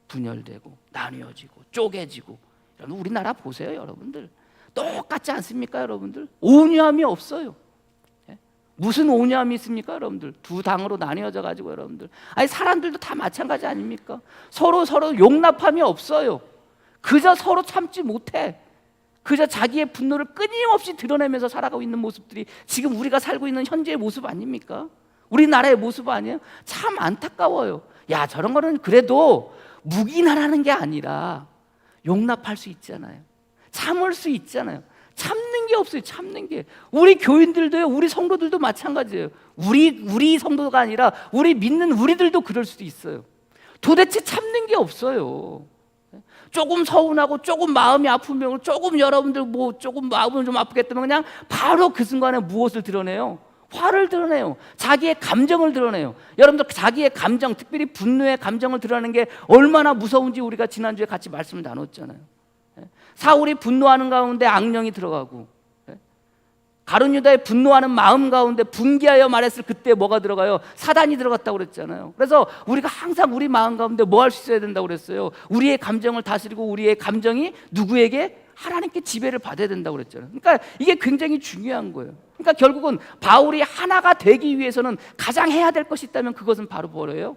분열되고 나뉘어지고 쪼개지고. 여러분 우리나라 보세요. 여러분들 똑같지 않습니까? 여러분들 온유함이 없어요. 무슨 온유함이 있습니까? 여러분들 두 당으로 나뉘어져 가지고 여러분들, 아니 사람들도 다 마찬가지 아닙니까? 서로 용납함이 없어요. 그저 서로 참지 못해. 그저 자기의 분노를 끊임없이 드러내면서 살아가고 있는 모습들이 지금 우리가 살고 있는 현재의 모습 아닙니까? 우리나라의 모습 아니에요? 참 안타까워요. 야, 저런 거는 그래도 묵인하라는 게 아니라 용납할 수 있잖아요. 참을 수 있잖아요. 참는 게 없어요. 참는 게. 우리 교인들도요, 우리 성도들도 마찬가지예요. 우리 성도가 아니라 우리 믿는 우리들도 그럴 수도 있어요. 도대체 참는 게 없어요. 조금 서운하고 조금 마음이 아프면, 조금 여러분들 뭐 조금 마음을 좀 아프겠다면 그냥 바로 그 순간에 무엇을 드러내요? 화를 드러내요. 자기의 감정을 드러내요. 여러분들 자기의 감정, 특별히 분노의 감정을 드러내는 게 얼마나 무서운지 우리가 지난주에 같이 말씀을 나눴잖아요. 사울이 분노하는 가운데 악령이 들어가고, 가룟 유다의 분노하는 마음 가운데 분개하여 말했을 그때 뭐가 들어가요? 사단이 들어갔다고 그랬잖아요. 그래서 우리가 항상 우리 마음 가운데 뭐 할 수 있어야 된다고 그랬어요? 우리의 감정을 다스리고 우리의 감정이 누구에게? 하나님께 지배를 받아야 된다고 그랬잖아요. 그러니까 이게 굉장히 중요한 거예요. 그러니까 결국은 바울이 하나가 되기 위해서는 가장 해야 될 것이 있다면 그것은 바로 뭐예요?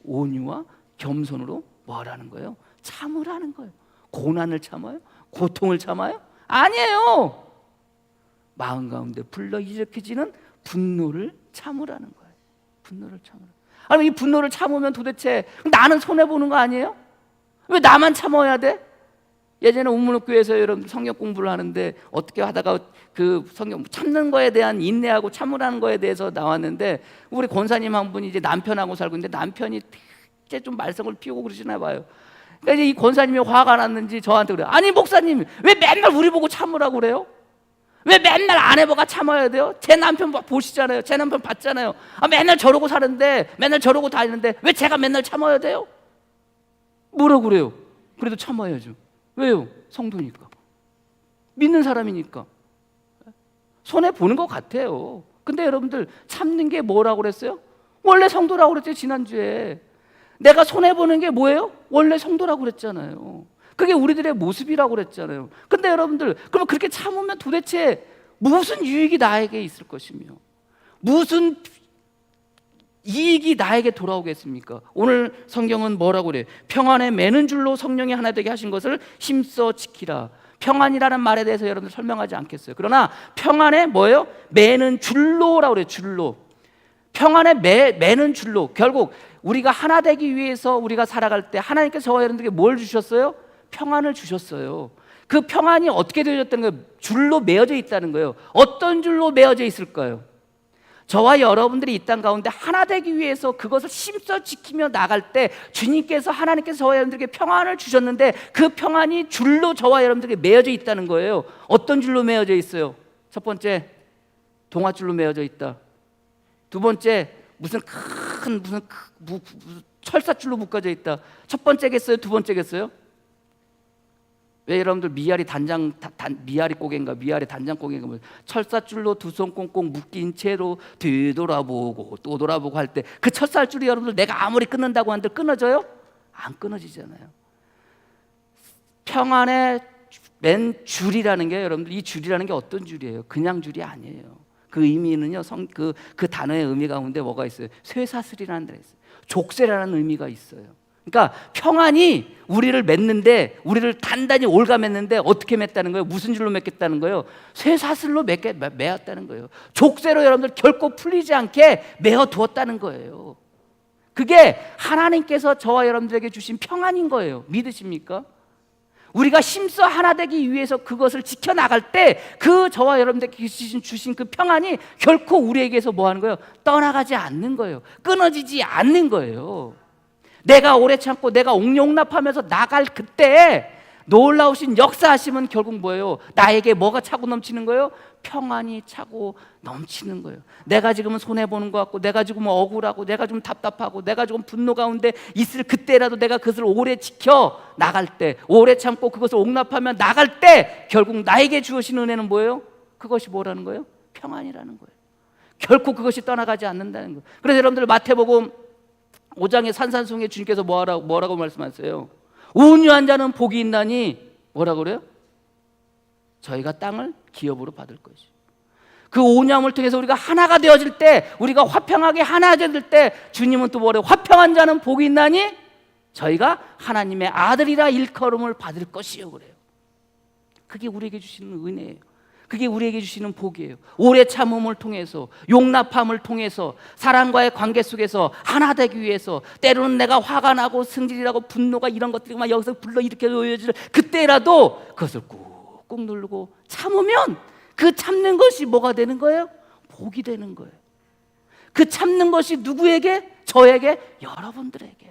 온유와 겸손으로 뭐 하라는 거예요? 참으라는 거예요. 고난을 참아요? 고통을 참아요? 아니에요. 마음 가운데 불러일으켜지는 분노를 참으라는 거예요. 분노를 참으라. 아니 이 분노를 참으면 도대체 나는 손해보는 거 아니에요? 왜 나만 참아야 돼? 예전에 우문옥교회에서 여러분 성경 공부를 하는데 어떻게 하다가 그 성경 참는 거에 대한 인내하고 참으라는 거에 대해서 나왔는데, 우리 권사님 한 분이 이제 남편하고 살고 있는데 남편이 이제 좀 말썽을 피우고 그러시나 봐요. 그러니까 이제 이 권사님이 화가 났는지 저한테 그래요. 아니 목사님 왜 맨날 우리 보고 참으라고 그래요? 왜 맨날 아내가 참아야 돼요? 제 남편 보시잖아요. 제 남편 봤잖아요. 맨날 저러고 사는데, 맨날 저러고 다니는데 왜 제가 맨날 참아야 돼요? 뭐라고 그래요? 그래도 참아야죠. 왜요? 성도니까, 믿는 사람이니까. 손해보는 것 같아요. 근데 여러분들 참는 게 뭐라고 그랬어요? 원래 성도라고 그랬죠. 지난주에 내가 손해보는 게 뭐예요? 원래 성도라고 그랬잖아요. 그게 우리들의 모습이라고 그랬잖아요. 근데 여러분들 그러면 그렇게 참으면 도대체 무슨 유익이 나에게 있을 것이며 무슨 이익이 나에게 돌아오겠습니까? 오늘 성경은 뭐라고 그래요? 평안에 매는 줄로 성령이 하나 되게 하신 것을 힘써 지키라. 평안이라는 말에 대해서 여러분들 설명하지 않겠어요. 그러나 평안에 뭐예요? 매는 줄로라고 그래요. 줄로. 평안에 매는 줄로. 결국 우리가 하나 되기 위해서 우리가 살아갈 때 하나님께서 저와 여러분들에게 뭘 주셨어요? 평안을 주셨어요. 그 평안이 어떻게 되어졌다는 거예요? 줄로 매어져 있다는 거예요. 어떤 줄로 매어져 있을까요? 저와 여러분들이 이 땅 가운데 하나 되기 위해서 그것을 힘써 지키며 나갈 때 주님께서, 하나님께서 저와 여러분들에게 평안을 주셨는데 그 평안이 줄로 저와 여러분들에게 매어져 있다는 거예요. 어떤 줄로 매어져 있어요? 첫 번째, 동아줄로 매어져 있다. 두 번째, 무슨 철사줄로 묶어져 있다. 첫 번째겠어요? 두 번째겠어요? 왜 여러분들 미아리 미아리 고개인가 미아리 단장고개인가 뭐 철사줄로 두 손 꽁꽁 묶인 채로 뒤돌아보고 또 돌아보고 할 때 그 철사줄이 여러분들 내가 아무리 끊는다고 한들 끊어져요? 안 끊어지잖아요. 평안에 맨 줄이라는 게 여러분들 이 줄이라는 게 어떤 줄이에요? 그냥 줄이 아니에요. 그 의미는요, 그 단어의 의미 가운데 뭐가 있어요? 쇠사슬이라는 데가 있어요. 족쇄라는 의미가 있어요. 그러니까 평안이 우리를 맺는데, 우리를 단단히 올가맸는데 어떻게 맺다는 거예요? 무슨 줄로 맺겠다는 거예요? 쇠사슬로 매었다는 거예요. 족쇄로 여러분들 결코 풀리지 않게 매어 두었다는 거예요. 그게 하나님께서 저와 여러분들에게 주신 평안인 거예요. 믿으십니까? 우리가 힘써 하나 되기 위해서 그것을 지켜나갈 때 그 저와 여러분들께 주신 그 평안이 결코 우리에게서 뭐 하는 거예요? 떠나가지 않는 거예요. 끊어지지 않는 거예요. 내가 오래 참고 내가 옹용납하면서 나갈 그때 놀라우신 역사하심은 결국 뭐예요? 나에게 뭐가 차고 넘치는 거예요? 평안이 차고 넘치는 거예요. 내가 지금은 손해보는 것 같고, 내가 지금 억울하고, 내가 좀 답답하고, 내가 지금 분노 가운데 있을 그때라도 내가 그것을 오래 지켜 나갈 때, 오래 참고 그것을 옹납하며 나갈 때 결국 나에게 주어진 은혜는 뭐예요? 그것이 뭐라는 거예요? 평안이라는 거예요. 결코 그것이 떠나가지 않는다는 거예요. 그래서 여러분들 마태복음 5장의 산산수훈에 주님께서 뭐라고 말씀하세요? 온유한 자는 복이 있나니 뭐라고 그래요? 저희가 땅을 기업으로 받을 것이. 그 온유함을 통해서 우리가 하나가 되어질 때, 우리가 화평하게 하나 되어질 때 주님은 또 뭐래요? 화평한 자는 복이 있나니 저희가 하나님의 아들이라 일컬음을 받을 것이요 그래요. 그게 우리에게 주시는 은혜예요. 그게 우리에게 주시는 복이에요. 오래 참음을 통해서, 용납함을 통해서, 사랑과의 관계 속에서 하나 되기 위해서, 때로는 내가 화가 나고 승질이라고 분노가 이런 것들이 막 여기서 불러일으켜 놓여질 그때라도 그것을 꾹꾹 누르고 참으면 그 참는 것이 뭐가 되는 거예요? 복이 되는 거예요. 그 참는 것이 누구에게? 저에게, 여러분들에게.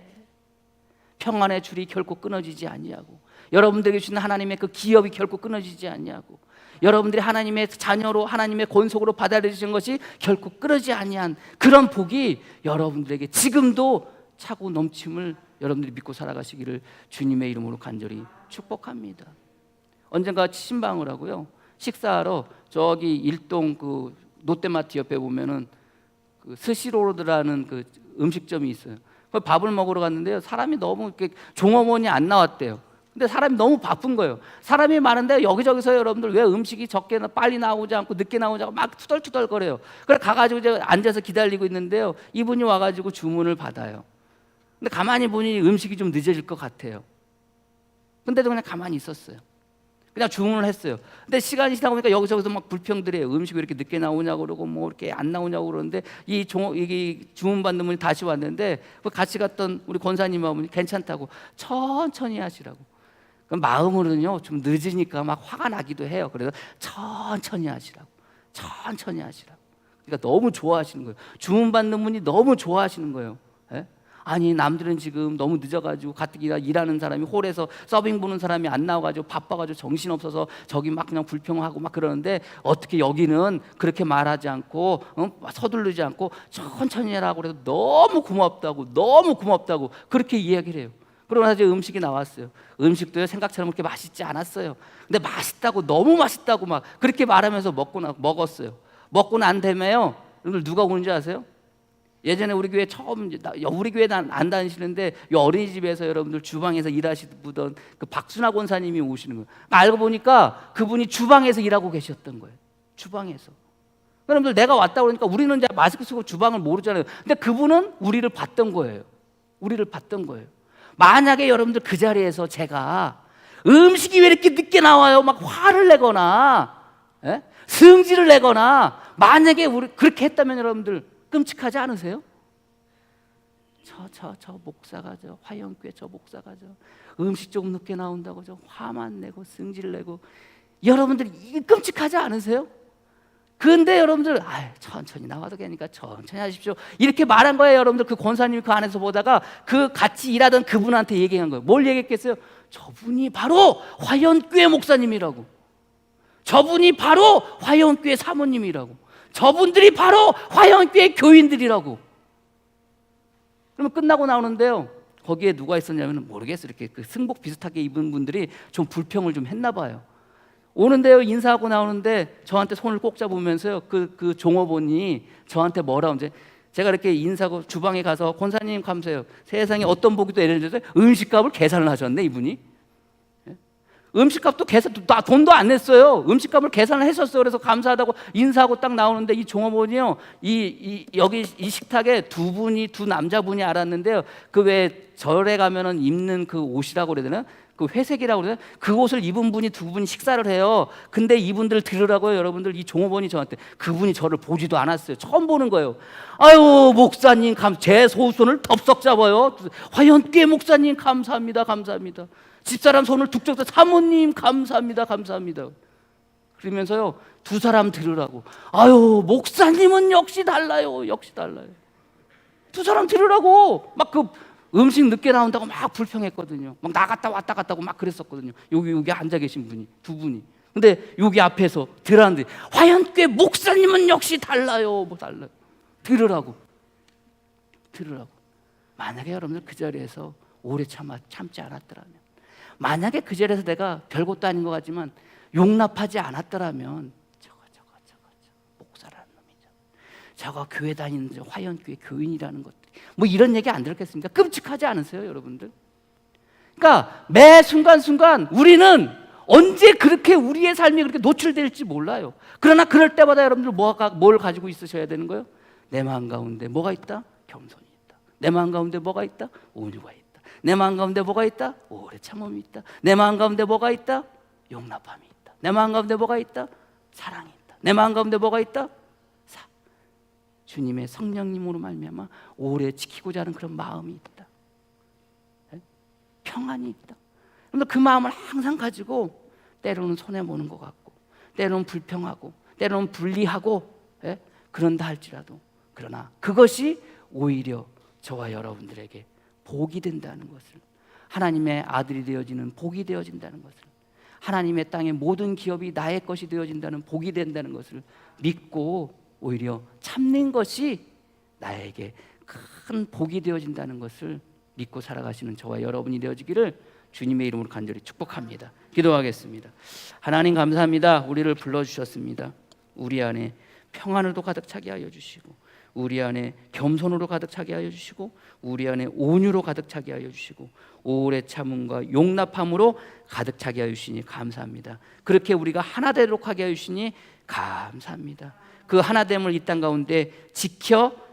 평안의 줄이 결코 끊어지지 아니하고, 여러분들에게 주는 하나님의 그 기업이 결코 끊어지지 아니하고, 여러분들이 하나님의 자녀로 하나님의 권속으로 받아들이신 것이 결코 끊어지지 아니한 그런 복이 여러분들에게 지금도 차고 넘침을 여러분들이 믿고 살아가시기를 주님의 이름으로 간절히 축복합니다. 언젠가 신방을 하고요, 식사하러 저기 일동 그 롯데마트 옆에 보면은 그 스시로드라는 그 음식점이 있어요. 그 밥을 먹으러 갔는데요, 사람이 너무 이렇게 종업원이 안 나왔대요. 근데 사람이 너무 바쁜 거예요. 사람이 많은데 여기저기서 여러분들 왜 음식이 적게 빨리 나오지 않고 늦게 나오지 않고 막 투덜투덜거려요. 그래 가가지고 이제 앉아서 기다리고 있는데요, 이분이 와가지고 주문을 받아요. 근데 가만히 보니 음식이 좀 늦어질 것 같아요. 근데도 그냥 가만히 있었어요. 그냥 주문을 했어요. 근데 시간이 지나고 보니까 여기저기서 막 불평들해요. 음식이 왜 이렇게 늦게 나오냐고 그러고 뭐 이렇게 안 나오냐고 그러는데 이게 주문 받는 분이 다시 왔는데 같이 갔던 우리 권사님하고 괜찮다고 천천히 하시라고. 그럼 마음으로는요 좀 늦으니까 막 화가 나기도 해요. 그래서 천천히 하시라고, 천천히 하시라고. 그러니까 너무 좋아하시는 거예요. 주문 받는 분이 너무 좋아하시는 거예요. 예? 아니 남들은 지금 너무 늦어가지고 가뜩이나 일하는 사람이 홀에서 서빙 보는 사람이 안 나와가지고 바빠가지고 정신없어서 저기 막 그냥 불평하고 막 그러는데 어떻게 여기는 그렇게 말하지 않고 서두르지 않고 천천히 해라고 그래서 너무 고맙다고 그렇게 이야기를 해요. 그러고 나서 이제 음식이 나왔어요. 음식도요 생각처럼 그렇게 맛있지 않았어요. 근데 맛있다고, 너무 맛있다고 막 그렇게 말하면서 먹었어요. 먹고 난 다음에요, 여러분들 누가 오는지 아세요? 예전에 우리 교회 우리 교회 안 다니시는데 이 어린이집에서 여러분들 주방에서 일하시던 그 박순아 권사님이 오시는 거예요. 알고 보니까 그분이 주방에서 일하고 계셨던 거예요. 주방에서. 여러분들 내가 왔다 그러니까 우리는 이제 마스크 쓰고 주방을 모르잖아요. 근데 그분은 우리를 봤던 거예요. 만약에 여러분들 그 자리에서 제가 음식이 왜 이렇게 늦게 나와요? 막 화를 내거나 승질을 내거나 만약에 우리 그렇게 했다면 여러분들 끔찍하지 않으세요? 저 목사가 저 화영교회 저 목사가 저 음식 조금 늦게 나온다고 저 화만 내고 승질 내고 여러분들 이게 끔찍하지 않으세요? 근데 여러분들 천천히 나와도 되니까 천천히 하십시오 이렇게 말한 거예요. 여러분들 그 권사님이 그 안에서 보다가 그 같이 일하던 그분한테 얘기한 거예요. 뭘 얘기했겠어요? 저분이 바로 화영교회 목사님이라고, 저분이 바로 화영교회 사모님이라고, 저분들이 바로 화영교회 교인들이라고. 그러면 끝나고 나오는데요, 거기에 누가 있었냐면 모르겠어요. 이렇게 그 승복 비슷하게 입은 분들이 좀 불평을 좀 했나 봐요. 오는데요, 인사하고 나오는데 저한테 손을 꼭 잡으면서요, 그 종업원이 저한테 뭐라고 이제 제가 이렇게 인사하고 주방에 가서 권사님 감사해요. 세상에 어떤 복이 또 예를 들어서 음식값을 계산을 하셨네 이분이. 음식값도 돈도 안 냈어요. 음식값을 계산을 했었어요. 그래서 감사하다고 인사하고 딱 나오는데 이 종업원이요, 여기 이 식탁에 두 남자분이 알았는데요. 그 왜 절에 가면은 입는 그 옷이라고 그래야 되나? 그 회색이라고 그래야 되나? 그 옷을 입은 분이 두 분이 식사를 해요. 근데 이분들 들으라고요, 여러분들. 이 종업원이 저한테, 그분이 저를 보지도 않았어요. 처음 보는 거예요. 아유, 목사님 제 소손을 덥석 잡아요. 화연교회 목사님 감사합니다, 감사합니다. 집사람 손을 툭 잡고 사모님 감사합니다, 감사합니다. 그러면서요, 두 사람 들으라고. 아유, 목사님은 역시 달라요, 역시 달라요. 두 사람 들으라고. 막 그 음식 늦게 나온다고 막 불평했거든요. 막 나갔다 왔다 갔다 하고 막 그랬었거든요. 여기 앉아 계신 분이, 두 분이. 근데 여기 앞에서 들었는데, 화연교회 목사님은 역시 달라요, 뭐 달라요. 들으라고. 만약에 여러분들 그 자리에서 오래 참지 않았더라면, 만약에 그 자리에서 내가 별것도 아닌 것 같지만 용납하지 않았더라면, 저거 목사라는 놈이죠, 저거 교회 다니는 화연교회 교인이라는 것들, 뭐 이런 얘기 안 들었겠습니까? 끔찍하지 않으세요, 여러분들? 그러니까 매 순간순간 우리는 언제 그렇게 우리의 삶이 그렇게 노출될지 몰라요. 그러나 그럴 때마다 여러분들 뭘 가지고 있으셔야 되는 거예요? 내 마음 가운데 뭐가 있다? 겸손이 있다. 내 마음 가운데 뭐가 있다? 온유가 있다. 내 마음 가운데 뭐가 있다? 오래 참음이 있다. 내 마음 가운데 뭐가 있다? 용납함이 있다. 내 마음 가운데 뭐가 있다? 사랑이 있다. 내 마음 가운데 뭐가 있다? 주님의 성령님으로 말미암아 오래 지키고자 하는 그런 마음이 있다. 평안이 있다. 그런데 그 마음을 항상 가지고 때로는 손해보는 것 같고, 때로는 불평하고, 때로는 분리하고, 그런다 할지라도, 그러나 그것이 오히려 저와 여러분들에게 복이 된다는 것을, 하나님의 아들이 되어지는 복이 되어진다는 것을, 하나님의 땅의 모든 기업이 나의 것이 되어진다는 복이 된다는 것을 믿고 오히려 참는 것이 나에게 큰 복이 되어진다는 것을 믿고 살아가시는 저와 여러분이 되어지기를 주님의 이름으로 간절히 축복합니다. 기도하겠습니다. 하나님 감사합니다. 우리를 불러주셨습니다. 우리 안에 평안을도 가득 차게 하여 주시고, 우리 안에 겸손으로 가득 차게 하여 주시고, 우리 안에 온유로 가득 차게 하여 주시고, 오래 참음과 용납함으로 가득 차게 하여 주시니 감사합니다. 그렇게 우리가 하나 되도록 하게 하여 주시니 감사합니다. 그 하나됨을 이 땅 가운데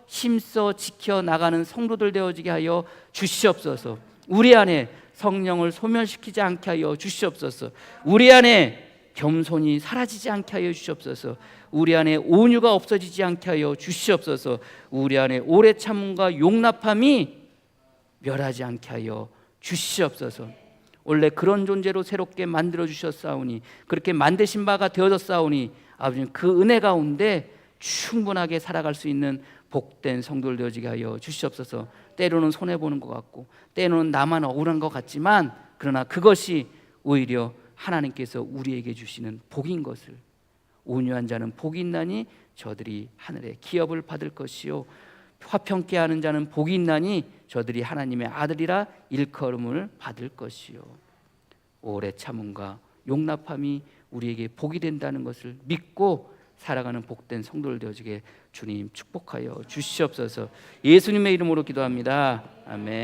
힘써 지켜 나가는 성도들 되어지게 하여 주시옵소서. 우리 안에 성령을 소멸시키지 않게 하여 주시옵소서. 우리 안에 겸손이 사라지지 않게 하여 주시옵소서. 우리 안에 온유가 없어지지 않게 하여 주시옵소서. 우리 안에 오래 참음과 용납함이 멸하지 않게 하여 주시옵소서. 원래 그런 존재로 새롭게 만들어 주셨사오니, 그렇게 만드신 바가 되어졌사오니 아버지는 그 은혜 가운데 충분하게 살아갈 수 있는 복된 성도들 되어지게 하여 주시옵소서. 때로는 손해보는 것 같고, 때로는 나만 억울한 것 같지만, 그러나 그것이 오히려 하나님께서 우리에게 주시는 복인 것을, 온유한 자는 복이 있나니 저들이 하늘의 기업을 받을 것이요, 화평케 하는 자는 복이 있나니 저들이 하나님의 아들이라 일컬음을 받을 것이요, 오래 참음과 용납함이 우리에게 복이 된다는 것을 믿고 살아가는 복된 성도들 되어지게 주님 축복하여 주시옵소서. 예수님의 이름으로 기도합니다. 아멘.